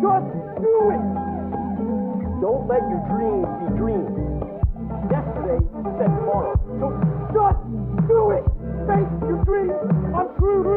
Just do it! Don't let your dreams be dreams. Yesterday said tomorrow. So just do it! Make your dreams untrue!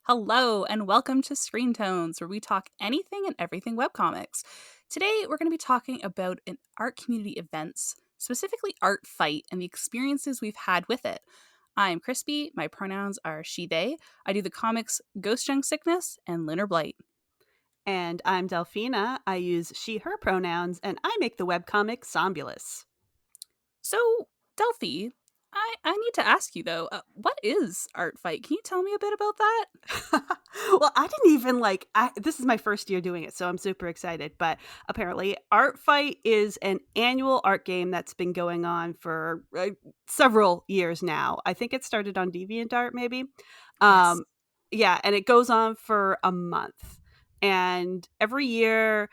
Hello, and welcome to Screen Tones, where we talk anything and everything webcomics. Today, we're going to be talking about an art community events, specifically ArtFight, and the experiences we've had with it. I'm Crispy, my pronouns are she, they. I do the comics Ghost Young Sickness and Lunar Blight. And I'm Delphina. I use she, her pronouns, and I make the webcomic Zombulus. So, Delphi, I need to ask you though, what is ArtFight? Can you tell me a bit about that? Well, I didn't even this is my first year doing it, so I'm super excited. But apparently, ArtFight is an annual art game that's been going on for several years now. I think it started on DeviantArt, maybe. Yes. Yeah, and it goes on for a month. And every year,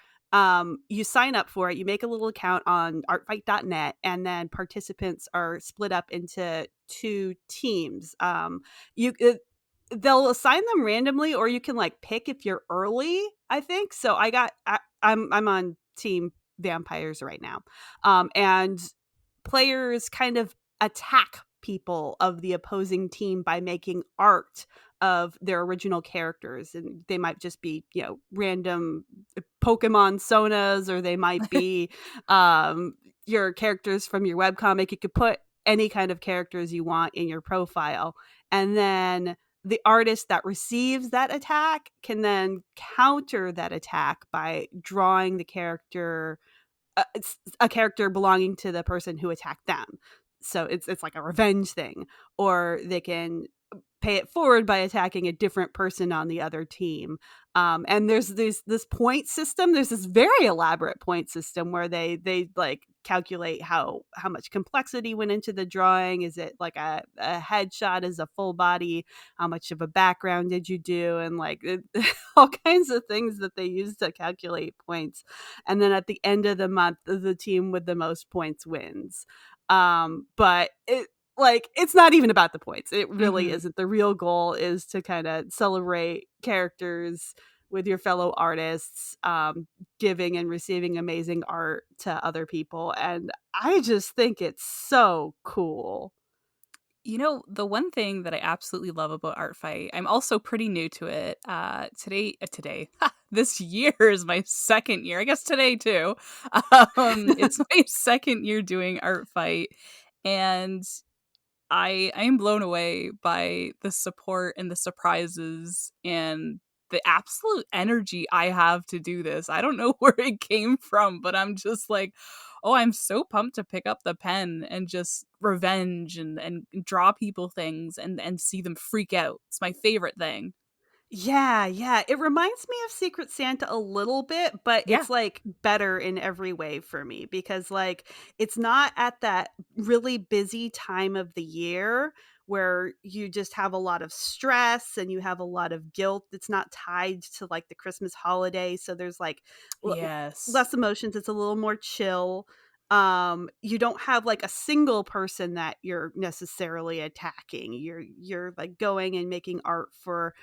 you sign up for it, you make a little account on artfight.net, and then participants are split up into two teams. They'll assign them randomly, or you can pick if you're early, I think. So I'm on team vampires right now. And players kind of attack people of the opposing team by making art of their original characters, and they might just be random Pokemon sonas, or they might be your characters from your webcomic. You could put any kind of characters you want in your profile, and then the artist that receives that attack can then counter that attack by drawing the character, a character belonging to the person who attacked them. So it's like a revenge thing. Or they can pay it forward by attacking a different person on the other team. And there's this point system. There's this very elaborate point system where they calculate how much complexity went into the drawing. Is it like a headshot? Is a full body? How much of a background did you do? And all kinds of things that they use to calculate points. And then at the end of the month, the team with the most points wins. But it's not even about the points. It really isn't. The real goal is to kind of celebrate characters with your fellow artists, giving and receiving amazing art to other people. And I just think it's so cool. You know, the one thing that I absolutely love about ArtFight, I'm also pretty new to it. Today, this year is my second year. I guess today too. It's my second year doing ArtFight, and I am blown away by the support and the surprises and the absolute energy I have to do this. I don't know where it came from, but I'm just like, oh, I'm so pumped to pick up the pen and just revenge and draw people things and see them freak out. It's my favorite thing. Yeah. It reminds me of Secret Santa a little bit, but Yeah. it's better in every way for me, because it's not at that really busy time of the year where you just have a lot of stress and you have a lot of guilt. It's not tied to the Christmas holiday, so there's Yes. less emotions. It's a little more chill. You don't have a single person that you're necessarily attacking. You're going and making art for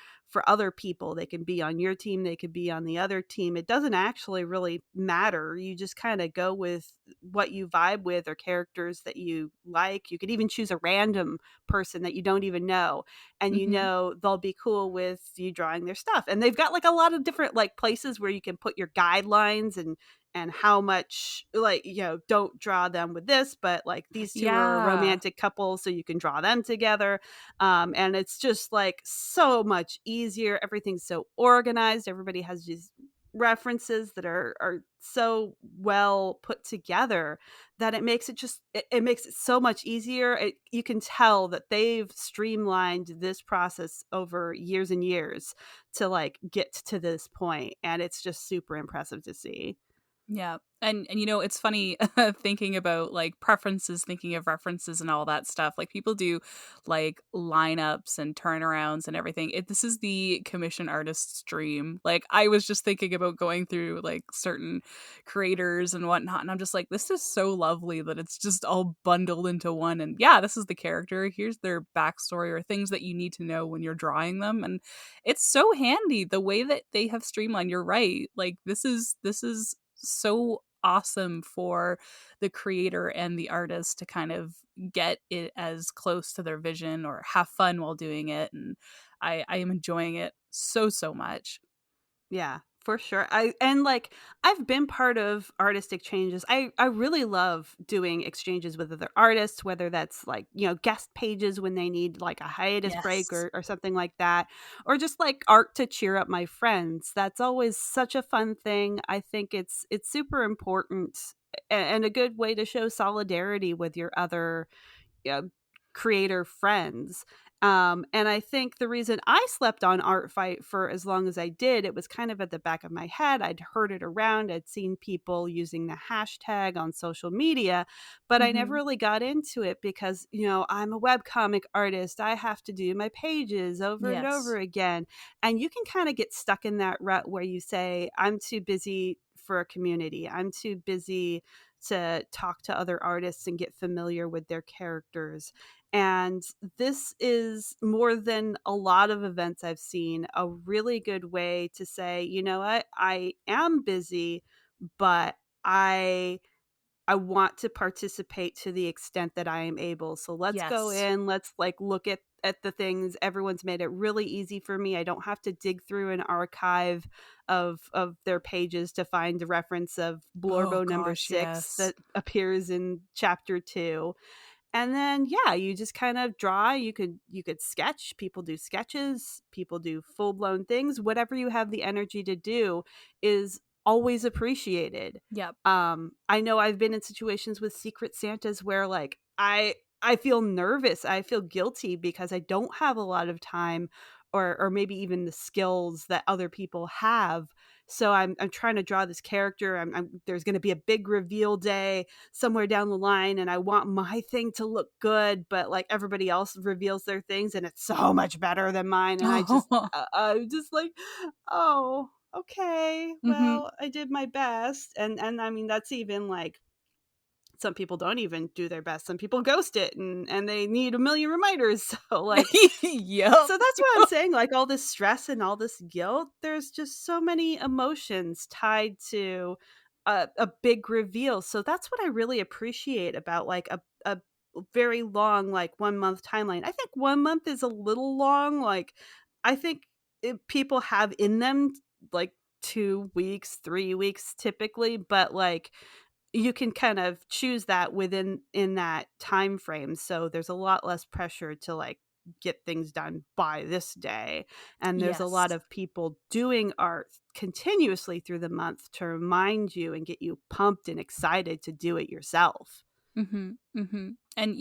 other people. They can be on your team, they could be on the other team. It doesn't actually really matter. You just kind of go with what you vibe with, or characters that you like. You could even choose a random person that you don't even know, and they'll be cool with you drawing their stuff. And they've got a lot of different places where you can put your guidelines and how much don't draw them with this, but these two are a romantic couple, so you can draw them together. And it's just so much easier. Everything's so organized. Everybody has these references that are so well put together that it makes it makes it so much easier. You can tell that they've streamlined this process over years and years to get to this point, and it's just super impressive to see. Yeah. And it's funny thinking about like preferences, thinking of references and all that stuff. Like people do like lineups and turnarounds and everything. This is the commission artist's dream. Like I was just thinking about going through like certain creators and whatnot, and I'm just like, this is so lovely that it's just all bundled into one. And yeah, this is the character. Here's their backstory or things that you need to know when you're drawing them. And it's so handy the way that they have streamlined. You're right. Like this is so awesome for the creator and the artist to kind of get it as close to their vision or have fun while doing it. And I am enjoying it so much. Yeah, for sure. I've been part of artist exchanges. I really love doing exchanges with other artists, whether that's like, guest pages when they need like a hiatus break Yes. or something like that, or just like art to cheer up my friends. That's always such a fun thing. I think it's super important and a good way to show solidarity with your other uh, creator friends. And I think the reason I slept on ArtFight for as long as I did, it was kind of at the back of my head. I'd heard it around. I'd seen people using the hashtag on social media, but I never Hmm. really got into it because, I'm a webcomic artist. I have to do my pages over and over Yes. again. And you can kind of get stuck in that rut where you say, I'm too busy for a community. I'm too busy to talk to other artists and get familiar with their characters. And this is more than a lot of events I've seen, a really good way to say, you know what, I am busy, but I want to participate to the extent that I am able. So let's go Yes. in, let's like look at the things. Everyone's made it really easy for me. I don't have to dig through an archive of their pages to find a reference of Oh Blorbo number gosh, 6 yes. that appears in chapter 2. And then yeah, you just kind of draw. You could sketch. People do sketches, people do full-blown things. Whatever you have the energy to do is always appreciated. Yep. I know I've been in situations with Secret Santas where like I feel nervous, I feel guilty because I don't have a lot of time or maybe even the skills that other people have. So I'm trying to draw this character. There's going to be a big reveal day somewhere down the line, and I want my thing to look good, but like everybody else reveals their things, and it's so much better than mine. And I'm just like, oh, okay, Hmm. well, I did my best. And I mean, that's even like some people don't even do their best. Some people ghost it and they need a million reminders. So like Yep. so that's what I'm saying, like, all this stress and all this guilt, there's just so many emotions tied to a big reveal. So that's what I really appreciate about, like, a very long, like, 1-month timeline. I think 1 month is a little long, like, I think people have in them, like, 2 weeks, 3 weeks typically, but, like, you can kind of choose that within in that time frame, so there's a lot less pressure to like get things done by this day. And there's a lot Yes. of people doing art continuously through the month to remind you and get you pumped and excited to do it yourself. Hmm. Hmm. And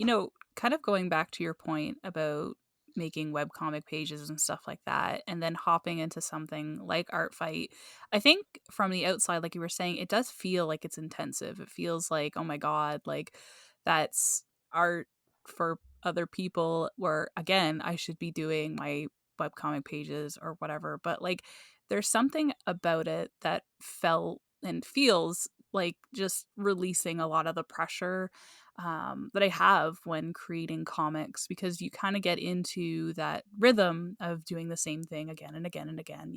kind of going back to your point about making webcomic pages and stuff like that, and then hopping into something like ArtFight, I think from the outside, like you were saying, it does feel like it's intensive. It feels like, oh my God, like that's art for other people, where again, I should be doing my webcomic pages or whatever. But like, there's something about it that felt and feels like just releasing a lot of the pressure that I have when creating comics, because you kind of get into that rhythm of doing the same thing again and again and again.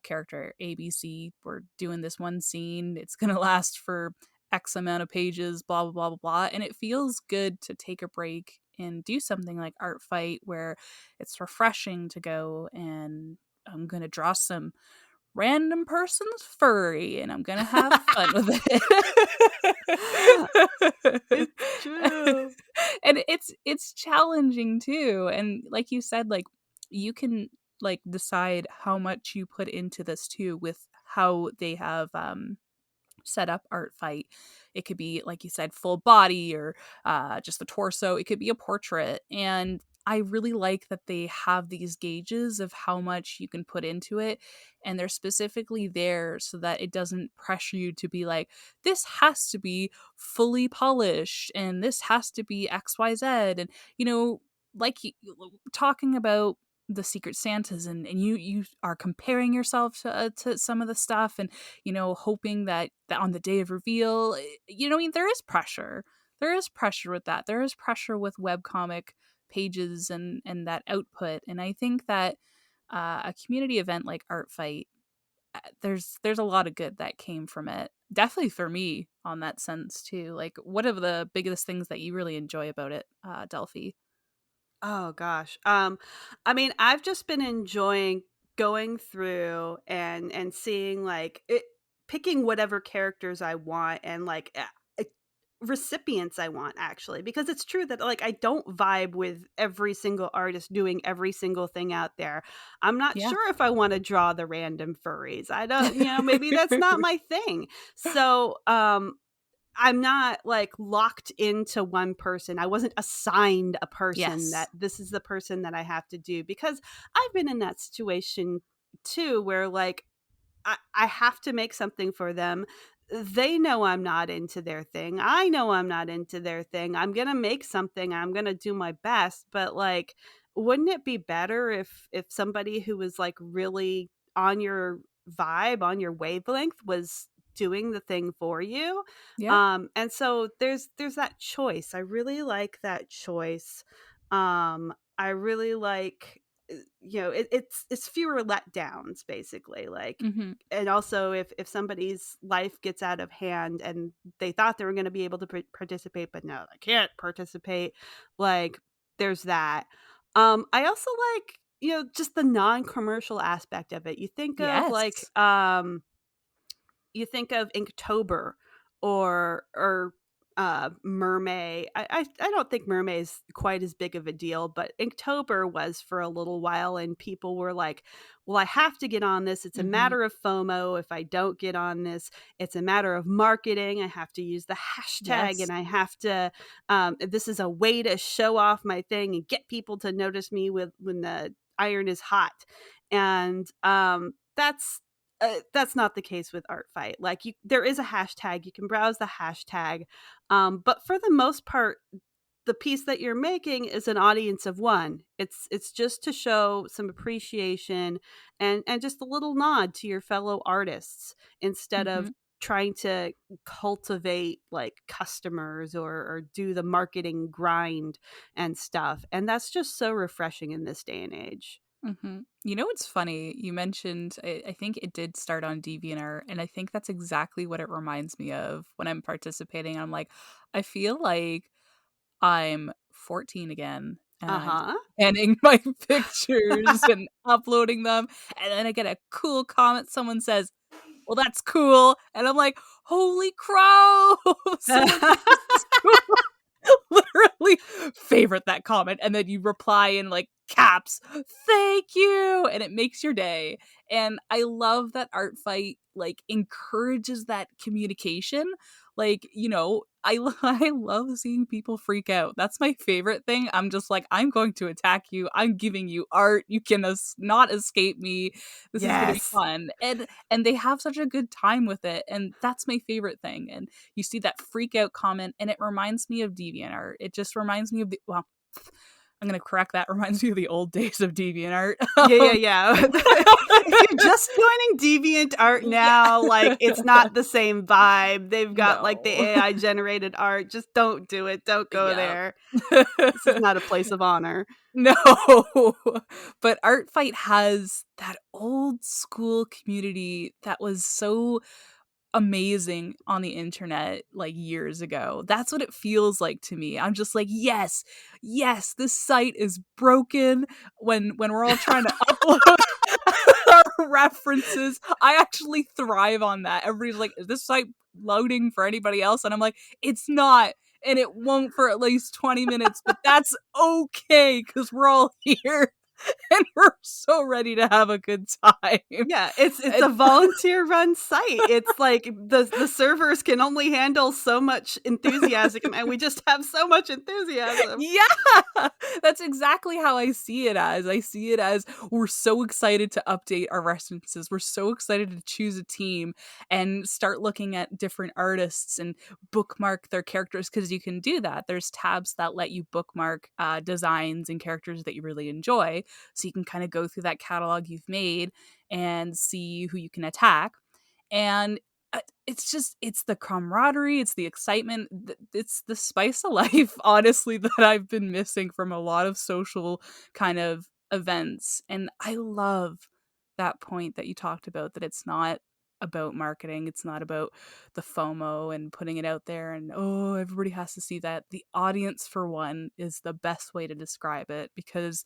Character ABC, we're doing this one scene, it's going to last for X amount of pages, blah, blah, blah, blah, blah. And it feels good to take a break and do something like ArtFight where it's refreshing to go and I'm going to draw some random person's furry and I'm gonna have fun with it. It's true. And it's challenging too. And like you said, like you can like decide how much you put into this too with how they have set up ArtFight. It could be, like you said, full body or just the torso. It could be a portrait. And I really like that they have these gauges of how much you can put into it, and they're specifically there so that it doesn't pressure you to be like, this has to be fully polished and this has to be XYZ. And, like talking about the Secret Santas, and you are comparing yourself to some of the stuff, and hoping that on the day of reveal, I mean, there is pressure. There is pressure with that. There is pressure with webcomic pages and that output. And I think that a community event like ArtFight, there's a lot of good that came from it. Definitely for me on that sense too. Like, what are the biggest things that you really enjoy about it, Delphi? Oh gosh. I mean, I've just been enjoying going through and seeing like it, picking whatever characters I want and like recipients I want, actually, because it's true that like I don't vibe with every single artist doing every single thing out there. I'm not Yeah. sure if I want to draw the random furries. I don't, maybe that's not my thing. So, I'm not like locked into one person. I wasn't assigned a person that Yes. this is the person that I have to do, because I've been in that situation too where like I have to make something for them. They know I'm not into their thing. I know I'm not into their thing. I'm going to make something. I'm going to do my best, but like wouldn't it be better if somebody who was like really on your vibe, on your wavelength was doing the thing for you? Yeah. And so there's that choice. I really like that choice. I really like it's fewer letdowns, basically, like. Hmm. And also if somebody's life gets out of hand and they thought they were going to be able to participate, but no, they can't participate, like there's that. I also like, just the non-commercial aspect of it. Yes. You think of Inktober or Mermaid. I don't think Mermaid's quite as big of a deal, but Inktober was for a little while, and people were like, well, I have to get on this. It's a Hmm. matter of FOMO. If I don't get on this, it's a matter of marketing. I have to use the hashtag, Yes. and I have to, this is a way to show off my thing and get people to notice me when the iron is hot. And that's not the case with ArtFight. Like there is a hashtag. You can browse the hashtag, but for the most part, the piece that you're making is an audience of one. It's just to show some appreciation and just a little nod to your fellow artists, instead of Hmm. trying to cultivate like customers or do the marketing grind and stuff. And that's just so refreshing in this day and age. It's funny. You mentioned, I think it did start on DeviantArt, and I think that's exactly what it reminds me of when I'm participating. I'm like, I feel like I'm 14 again, and I'm Uh-huh. scanning my pictures and uploading them, and then I get a cool comment. Someone says, "Well, that's cool," and I'm like, "Holy crow! Someone said this is cool." Literally favorite that comment, and then you reply in like caps, thank you, and it makes your day. And I love that ArtFight like encourages that communication. Like, I love seeing people freak out. That's my favorite thing. I'm just like, I'm going to attack you. I'm giving you art. You can not escape me. This is going to be Yes. fun. And they have such a good time with it, and that's my favorite thing. And you see that freak out comment, and it reminds me of DeviantArt. It just reminds me of I'm gonna correct that. Reminds me of the old days of DeviantArt. Yeah. If you're just joining DeviantArt Yeah. now, like it's not the same vibe. They've got like the No. AI generated art. Just don't do it. Don't go Yeah. there. This is not a place of honor. No. But ArtFight has that old school community that was so amazing on the internet like years ago. That's what it feels like to me. I'm just like, yes, yes, this site is broken. When we're all trying to upload our references, I actually thrive on that. Everybody's like, is this site loading for anybody else? And I'm like, it's not. And it won't for at least 20 minutes, but that's okay because we're all here. and we're so ready to have a good time. Yeah, it's And- a volunteer run site. It's like the servers can only handle so much enthusiasm, and we just have so much enthusiasm. Yeah, that's exactly how I see it as. I see it as we're so excited to update our references. We're so excited to choose a team and start looking at different artists and bookmark their characters, because you can do that. There's tabs that let you bookmark designs and characters that you really enjoy. So you can kind of go through that catalog you've made and see who you can attack. And it's the camaraderie, it's the excitement, it's the spice of life, honestly, that I've been missing from a lot of social kind of events. And I love that point that you talked about, that it's not about marketing, it's not about the FOMO and putting it out there and, oh, everybody has to see that. The audience, for one, is the best way to describe it, because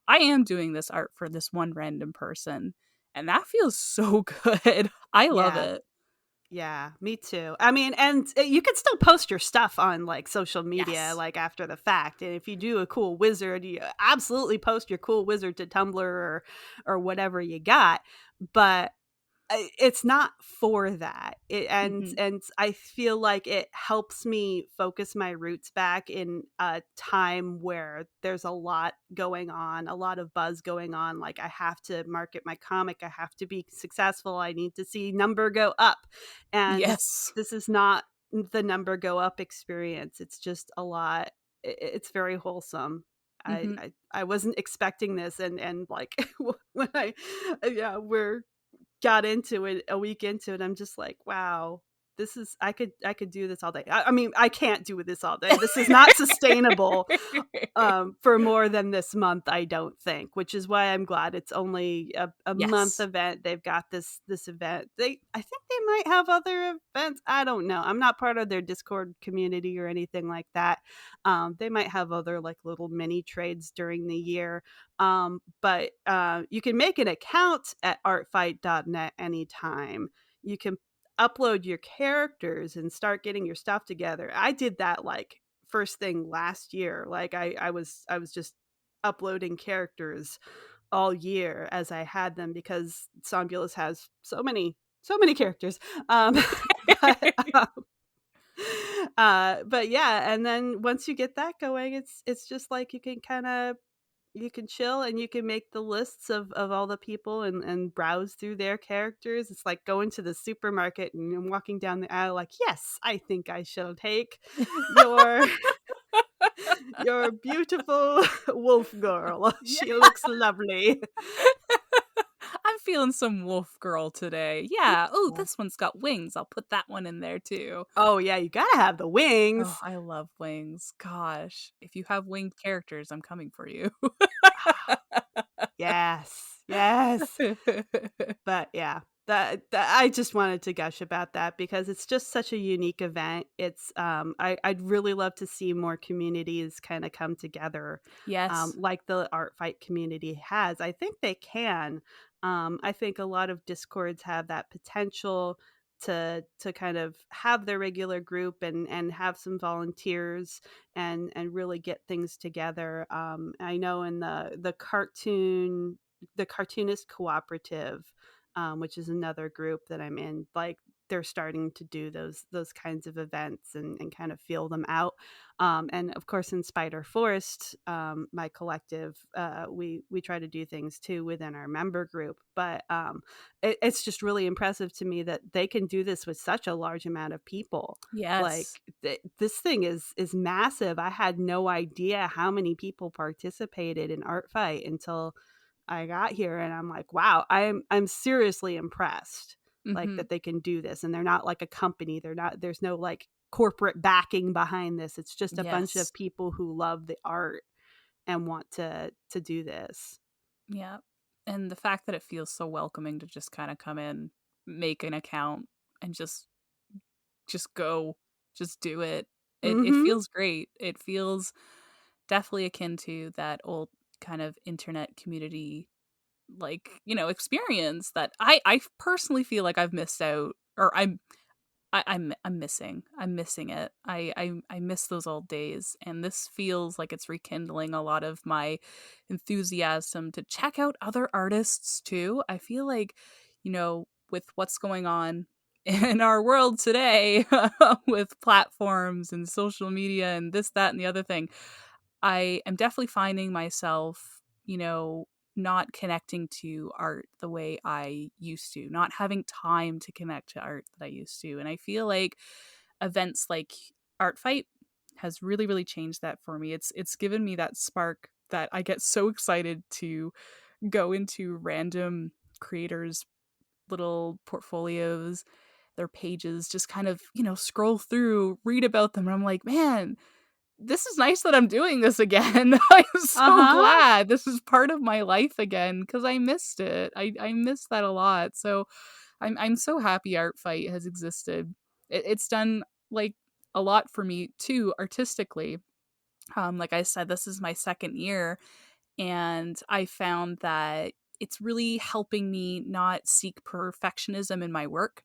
I am doing this art for this one random person, and that feels so good. I love Yeah. it. Yeah, me too. I mean, and you can still post your stuff on like social media, Yes. like after the fact. And if you do a cool wizard, you absolutely post your cool wizard to Tumblr or whatever you got. But it's not for that. Mhm. And I feel like it helps me focus my roots back in a time where there's a lot going on, a lot of buzz going on. Like, I have to market my comic, I have to be successful, I need to see number go up. And Yes. this is not the number go up experience. It's just a lot. It's very wholesome. Mhm. I wasn't expecting this, and like when I yeah, we're got into it a week into it, I'm just like, wow, this is I could do this all day. I mean, I can't do this all day. This is not sustainable for more than this month, I don't think, which is why I'm glad it's only a month Yes. event. They've got this event. I think they might have other events. I don't know. I'm not part of their Discord community or anything like that. They might have other like little mini trades during the year. But you can make an account at artfight.net anytime. You can upload your characters and start getting your stuff together. I did that like first thing last year. Like I was just uploading characters all year as I had them, because Somnambulist has so many characters. But but yeah, and then once you get that going, it's just like you can chill and you can make the lists of all the people and browse through their characters. It's like going to the supermarket and walking down the aisle like, yes, I think I shall take your your beautiful wolf girl. Yeah. She looks lovely. I'm feeling some wolf girl today. Yeah. Oh, Yeah. this one's got wings. I'll put that one in there too. Oh yeah, you gotta have the Oh, wings. I love wings. Gosh, if you have winged characters, I'm coming for you. Yes, yes. But yeah, that I just wanted to gush about that because it's just such a unique event. It's I'd really love to see more communities kind of come together, Yes. like the Art Fight community has. I think they can. I think a lot of discords have that potential to kind of have their regular group and have some volunteers and really get things together. I know in the cartoonist cooperative, which is another group that I'm in, like they're starting to do those kinds of events and kind of feel them out. And of course, in Spider Forest, my collective, we try to do things too within our member group. But it's just really impressive to me that they can do this with such a large amount of people. Like Yes. this thing is massive. I had no idea how many people participated in Art Fight until I got here, and I'm like, wow, I'm seriously impressed, like Mhm. that they can do this, and they're not like a company. There's no like corporate backing behind this. It's just a bunch Yes. of people who love the art and want to do this. Yeah. And the fact that it feels so welcoming to just kind of come in, make an account, and just go, just do it. It Mhm. feels great. It feels definitely akin to that old kind of internet community, like, experience that I personally feel like I've missed out, or I'm missing it. I miss those old days, and this feels like it's rekindling a lot of my enthusiasm to check out other artists too. I feel like, with what's going on in our world today with platforms and social media and this, that, and the other thing, I am definitely finding myself, not connecting to art the way I used to, not having time to connect to art that I used to. And I feel like events like ArtFight has really, really changed that for me. It's given me that spark that I get so excited to go into random creators' little portfolios, their pages, just kind of, scroll through, read about them. And I'm like, man, this is nice that I'm doing this again. I'm so glad this is part of my life again, because I missed it. I missed that a lot. So I'm so happy ArtFight has existed. It's done like a lot for me too, artistically. Like I said, this is my second year, and I found that it's really helping me not seek perfectionism in my work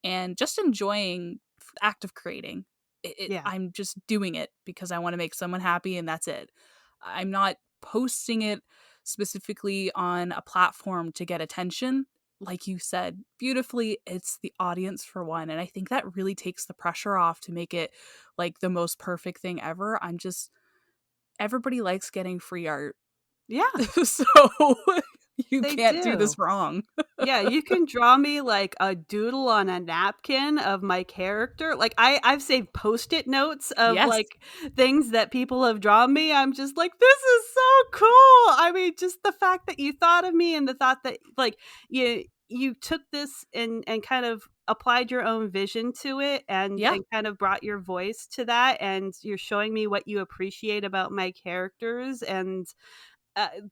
and just enjoying the act of creating. Yeah. I'm just doing it because I want to make someone happy, and that's it. I'm not posting it specifically on a platform to get attention. Like you said beautifully, it's the audience for one. And I think that really takes the pressure off to make it like the most perfect thing ever. Everybody likes getting free art. Yeah. So you They can't do do. this wrong. Yeah, you can draw me like a doodle on a napkin of my character. Like I've saved Post-it notes of Yes. like things that people have drawn me. I'm just like, this is so cool. I mean, just the fact that you thought of me and the thought that like you took this and kind of applied your own vision to it and kind of brought your voice to that, and you're showing me what you appreciate about my characters, and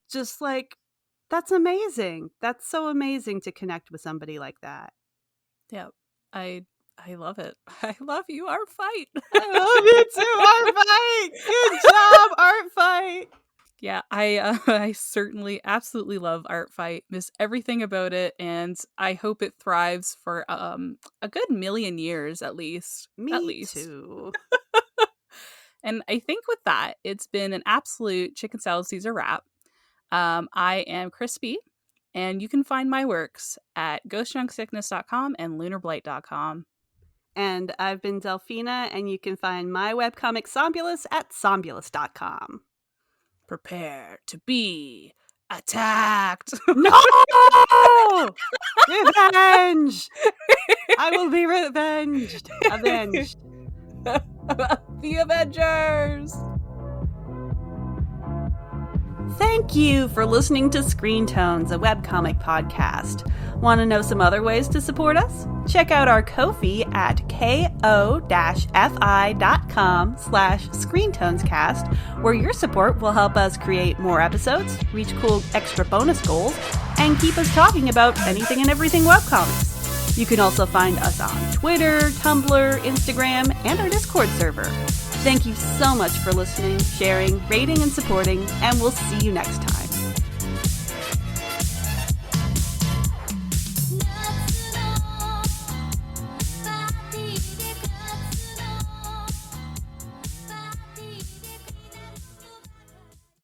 just like, that's amazing. That's so amazing to connect with somebody like that. Yeah, I love it. I love you, ArtFight. I love you too, ArtFight. Good job, ArtFight. Yeah, I certainly absolutely love ArtFight. Miss everything about it, and I hope it thrives for a good million years at least. Me too. And I think with that, it's been an absolute chicken salad Caesar wrap. I am Krispy, and you can find my works at ghostjunksickness.com and lunarblight.com. And I've been Delphina, and you can find my webcomic Sombulus at sombulus.com. Prepare to be attacked. No! Revenge! I will be revenged. Avenged. The Avengers! Thank you for listening to Screen Tones, a webcomic podcast. Want to know some other ways to support us? Check out our Ko-fi at ko-fi.com/ScreenTonesCast, where your support will help us create more episodes, reach cool extra bonus goals, and keep us talking about anything and everything webcomics. You can also find us on Twitter, Tumblr, Instagram, and our Discord server. Thank you so much for listening, sharing, rating, and supporting, and we'll see you next time.